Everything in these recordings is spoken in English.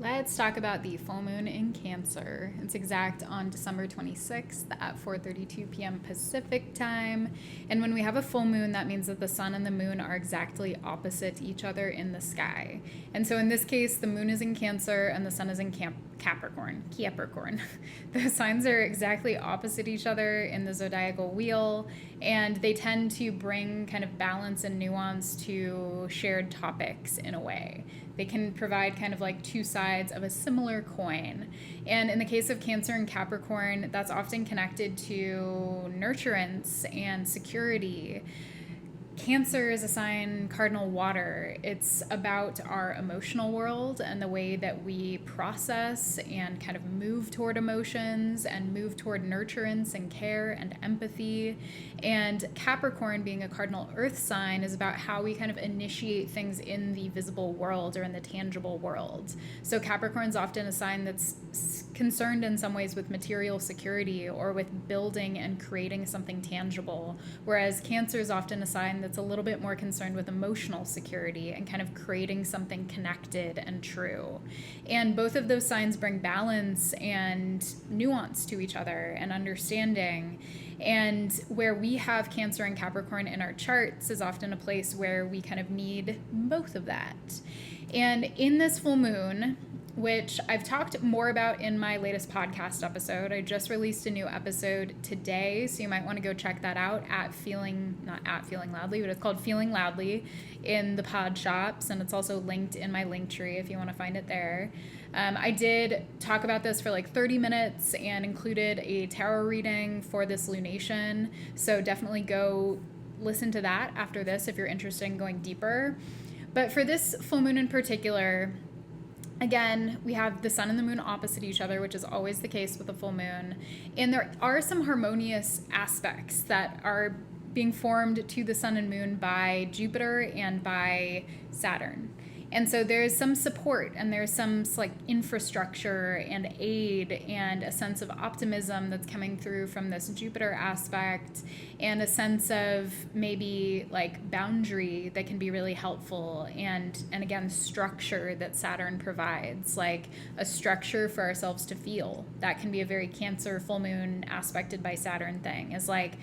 Let's talk about the full moon in Cancer. It's exact on December 26th at 4:32 p.m. Pacific time. And when we have a full moon, that means that the sun and the moon are exactly opposite each other in the sky. And so in this case, the moon is in Cancer and the sun is in Capricorn. The signs are exactly opposite each other in the zodiacal wheel, and they tend to bring kind of balance and nuance to shared topics in a way. They can provide kind of like two sides of a similar coin. And in the case of Cancer and Capricorn, that's often connected to nurturance and security. Cancer is a sign cardinal water. It's about our emotional world and the way that we process and kind of move toward emotions and move toward nurturance and care and empathy. And Capricorn, being a cardinal earth sign, is about how we kind of initiate things in the visible world or in the tangible world. So Capricorn's often a sign that's concerned in some ways with material security or with building and creating something tangible, whereas Cancer is often a sign that's a little bit more concerned with emotional security and kind of creating something connected and true. And both of those signs bring balance and nuance to each other and understanding. And where we have Cancer and Capricorn in our charts is often a place where we kind of need both of that. And in this full moon, which I've talked more about in my latest podcast episode. I just released a new episode today, so you might want to go check that out at not at Feeling Loudly, but it's called Feeling Loudly in the pod shops, and it's also linked in my link tree if you want to find it there. I did talk about this for like 30 minutes and included a tarot reading for this lunation, so definitely go listen to that after this if you're interested in going deeper. But for this full moon in particular, again, we have the sun and the moon opposite each other, which is always the case with a full moon. And there are some harmonious aspects that are being formed to the sun and moon by Jupiter and by Saturn. And so there's some support and there's some like infrastructure and aid and a sense of optimism that's coming through from this Jupiter aspect, and a sense of maybe like boundary that can be really helpful, and again, structure that Saturn provides, like a structure for ourselves to feel. That can be a very Cancer full moon aspected by Saturn thing, is like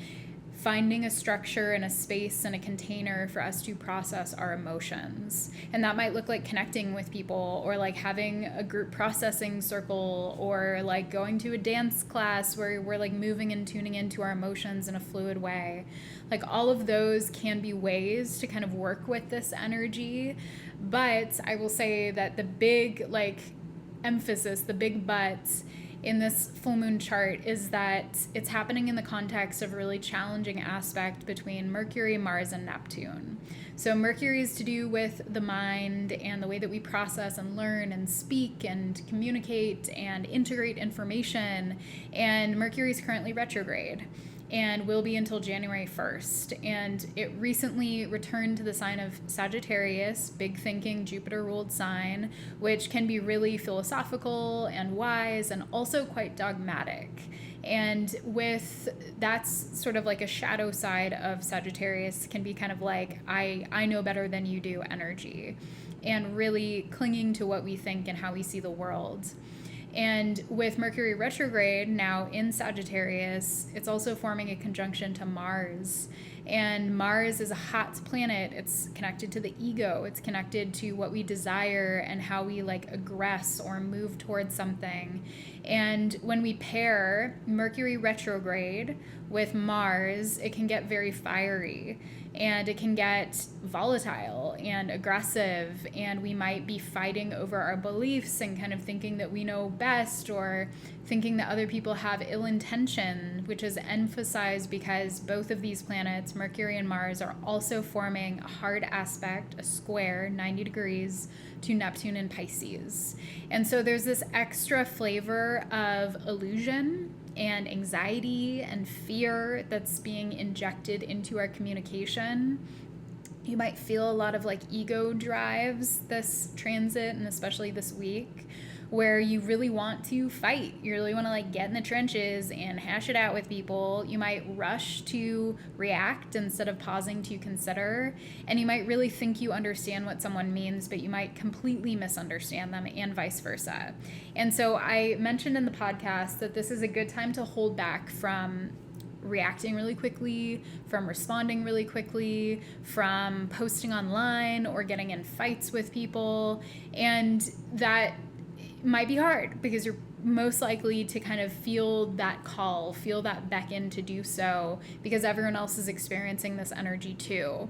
finding a structure and a space and a container for us to process our emotions. And that might look like connecting with people, or like having a group processing circle, or like going to a dance class where we're like moving and tuning into our emotions in a fluid way. Like all of those can be ways to kind of work with this energy. But I will say that the big like emphasis, the big but in this full moon chart is that it's happening in the context of a really challenging aspect between Mercury, Mars, and Neptune. So Mercury is to do with the mind and the way that we process and learn and speak and communicate and integrate information. And Mercury is currently retrograde and will be until January 1st. And it recently returned to the sign of Sagittarius, big thinking, Jupiter-ruled sign, which can be really philosophical and wise and also quite dogmatic. And that's sort of like a shadow side of Sagittarius, can be kind of like, I know better than you do energy, and really clinging to what we think and how we see the world. And with Mercury retrograde now in Sagittarius, it's also forming a conjunction to Mars. And Mars is a hot planet. It's connected to the ego. It's connected to what we desire and how we like aggress or move towards something. And when we pair Mercury retrograde with Mars, it can get very fiery, and it can get volatile and aggressive, and we might be fighting over our beliefs and kind of thinking that we know best, or thinking that other people have ill intention, which is emphasized because both of these planets, Mercury and Mars, are also forming a hard aspect, a square, 90 degrees, to Neptune in Pisces. And so there's this extra flavor of illusion and anxiety and fear that's being injected into our communication. You might feel a lot of like ego drives this transit, and especially this week, where you really want to fight. You really want to like get in the trenches and hash it out with people. You might rush to react instead of pausing to consider. And you might really think you understand what someone means, but you might completely misunderstand them, and vice versa. And so I mentioned in the podcast that this is a good time to hold back from reacting really quickly, from responding really quickly, from posting online or getting in fights with people. And that might be hard because you're most likely to kind of feel that call, feel that beckon to do so, because everyone else is experiencing this energy too.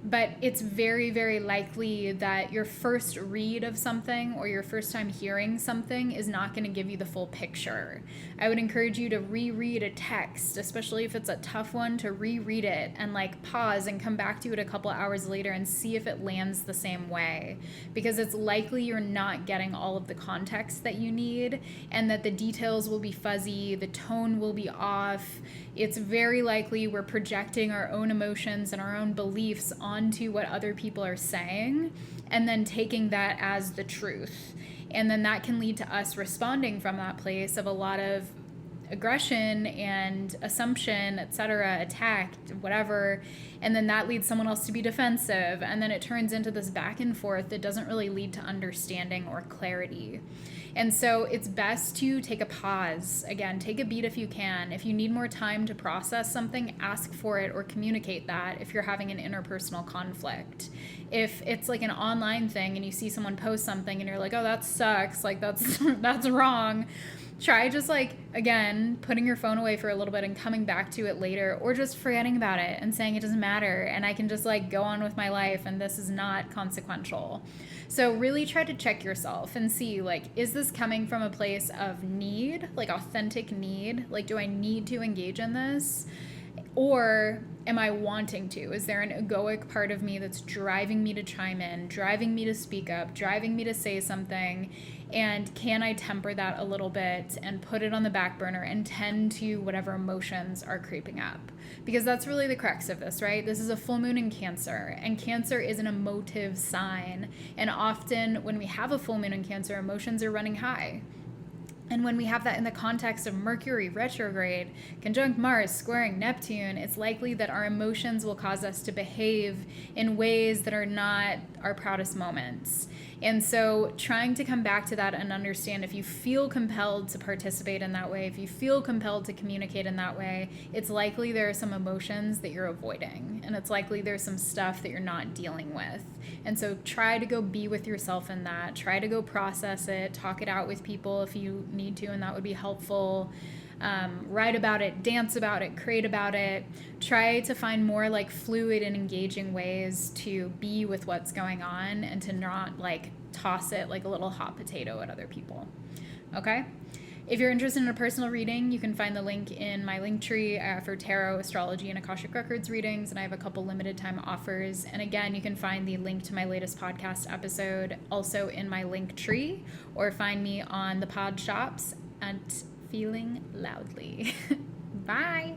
But it's very, very likely that your first read of something or your first time hearing something is not going to give you the full picture. I would encourage you to reread a text, especially if it's a tough one, to reread it and like pause and come back to it a couple hours later and see if it lands the same way, because it's likely you're not getting all of the context that you need, and that the details will be fuzzy, the tone will be off. It's very likely we're projecting our own emotions and our own beliefs onto what other people are saying, and then taking that as the truth. And then that can lead to us responding from that place of a lot of aggression and assumption, etc., attack, whatever, and then that leads someone else to be defensive, and then it turns into this back and forth that doesn't really lead to understanding or clarity. And so it's best to take a pause. Again, take a beat if you can. If you need more time to process something, ask for it or communicate that if you're having an interpersonal conflict. If it's like an online thing and you see someone post something and you're like, oh, that sucks, like that's wrong, try just like, again, putting your phone away for a little bit and coming back to it later, or just forgetting about it and saying it doesn't matter and I can just like go on with my life and this is not consequential. So really try to check yourself and see, like, is this coming from a place of need, like authentic need? Like, do I need to engage in this? Or am I wanting to? Is there an egoic part of me that's driving me to chime in, driving me to speak up, driving me to say something? And can I temper that a little bit and put it on the back burner and tend to whatever emotions are creeping up? Because that's really the crux of this, right? This is a full moon in Cancer, and Cancer is an emotive sign. And often when we have a full moon in Cancer, emotions are running high. And when we have that in the context of Mercury retrograde, conjunct Mars, squaring Neptune, it's likely that our emotions will cause us to behave in ways that are not our proudest moments. And so trying to come back to that and understand, if you feel compelled to participate in that way, if you feel compelled to communicate in that way, it's likely there are some emotions that you're avoiding. And it's likely there's some stuff that you're not dealing with. And so try to go be with yourself in that. Try to go process it. Talk it out with people if you need to, and that would be helpful. Write about it, dance about it, create about it. Try to find more like fluid and engaging ways to be with what's going on and to not like toss it like a little hot potato at other people. Okay? If you're interested in a personal reading, you can find the link in my link tree. I offer tarot, astrology, and Akashic Records readings, and I have a couple limited time offers. And again, you can find the link to my latest podcast episode also in my link tree, or find me on the pod shops at Feeling Loudly. Bye.